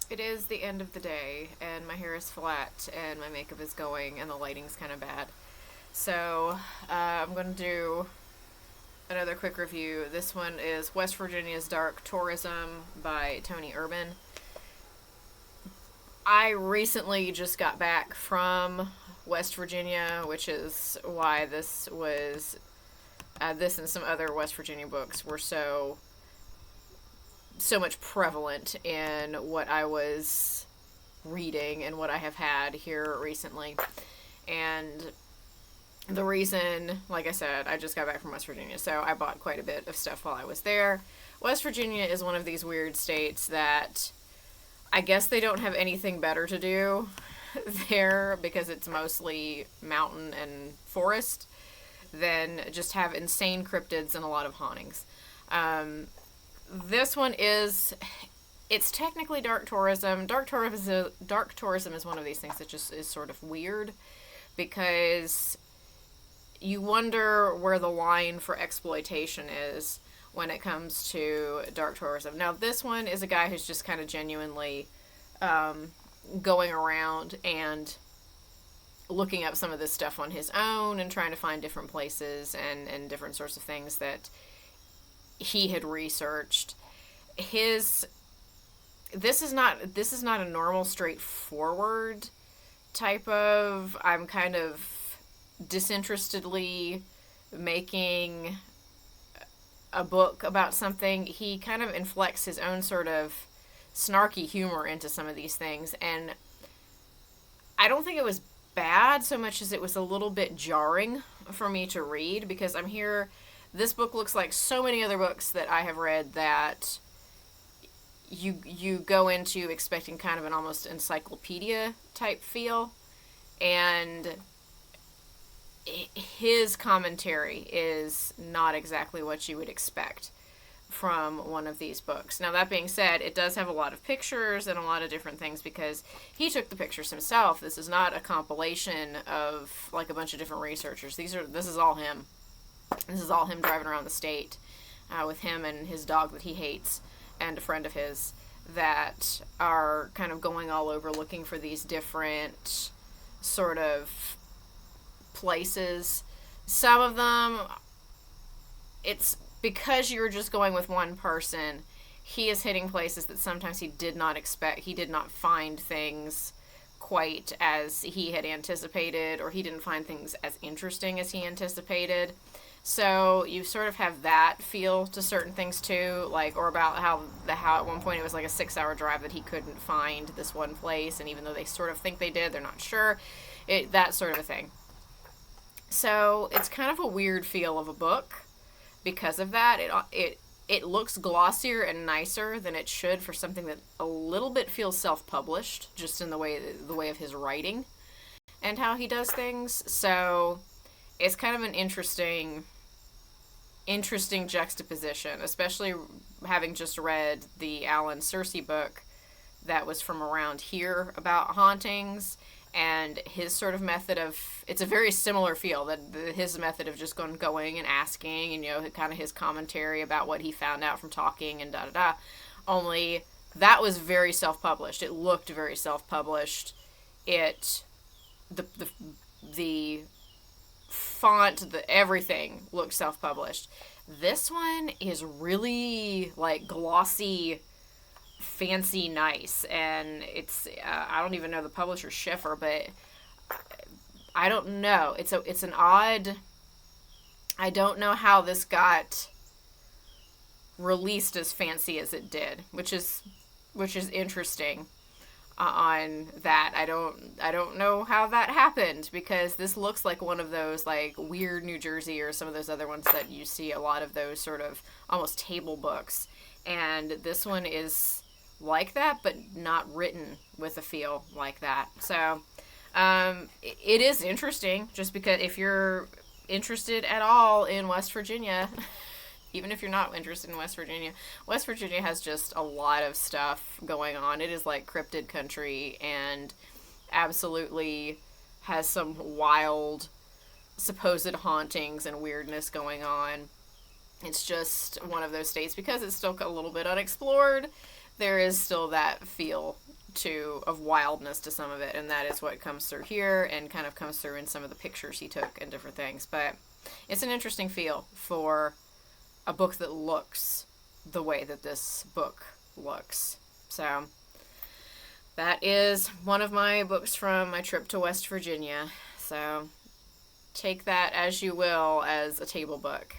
It is the end of the day, and my hair is flat, and my makeup is going, and the lighting's kind of bad. So, I'm going to do another quick review. This one is West Virginia's Dark Tourism by Tony Urban. I recently just got back from West Virginia, which is why this and some other West Virginia books were so much prevalent in what I was reading and what I have had here recently. And the reason, like I said, I just got back from West Virginia, so I bought quite a bit of stuff while I was there. West Virginia is one of these weird states that I guess they don't have anything better to do there because it's mostly mountain and forest than just have insane cryptids and a lot of hauntings. Um, this one is it's technically dark tourism. Dark tourism is one of these things that just is sort of weird because you wonder where the line for exploitation is when it comes to dark tourism. Now, this one is a guy who's just kind of genuinely going around and looking up some of this stuff on his own and trying to find different places and different sorts of things that he had researched. His this is not a normal straightforward type of I'm kind of disinterestedly making a book about something. He kind of inflects his own sort of snarky humor into some of these things, and I don't think it was bad so much as it was a little bit jarring for me to read because I'm here. This book looks like so many other books that I have read that you go into expecting kind of an almost encyclopedia type feel, and his commentary is not exactly what you would expect from one of these books. Now, that being said, it does have a lot of pictures and a lot of different things because he took the pictures himself. This is not a compilation of like a bunch of different researchers. This is all him. This is all him driving around the state with him and his dog that he hates and a friend of his that are kind of going all over looking for these different sort of places. Some of them, it's because you're just going with one person, he is hitting places that sometimes he did not expect. He did not find things quite as he had anticipated, or he didn't find things as interesting as he anticipated. So you sort of have that feel to certain things too, like or about how at one point it was like a 6-hour drive that he couldn't find this one place, and even though they sort of think they did, they're not sure. That sort of a thing. So it's kind of a weird feel of a book because of that. It looks glossier and nicer than it should for something that a little bit feels self-published, just in the way of his writing and how he does things. So it's kind of an interesting juxtaposition, especially having just read the Alan Searcy book that was from around here about hauntings, and his sort of method of it's a very similar feel that his method of just going and asking, and kind of his commentary about what he found out from talking and da da da. Only that was very self-published. It looked very self-published. The font, everything looked self-published. This one is really like glossy, fancy, nice, and it's I don't even know the publisher, Schiffer, but I don't know. It's an odd. I don't know how this got released as fancy as it did, which is interesting. On that, I don't know how that happened, because this looks like one of those like weird New Jersey or some of those other ones that you see a lot of those sort of almost table books, and this one is like that but not written with a feel like that. So it is interesting, just because if you're interested at all in West Virginia, even if you're not interested in West Virginia has just a lot of stuff going on. It is like cryptid country, and absolutely has some wild supposed hauntings and weirdness going on. It's just one of those states, because it's still a little bit unexplored, there is still that feel of wildness to some of it, and that is what comes through here and kind of comes through in some of the pictures he took and different things. But it's an interesting feel for a book that looks the way that this book looks. So that is one of my books from my trip to West Virginia. So take that as you will as a table book.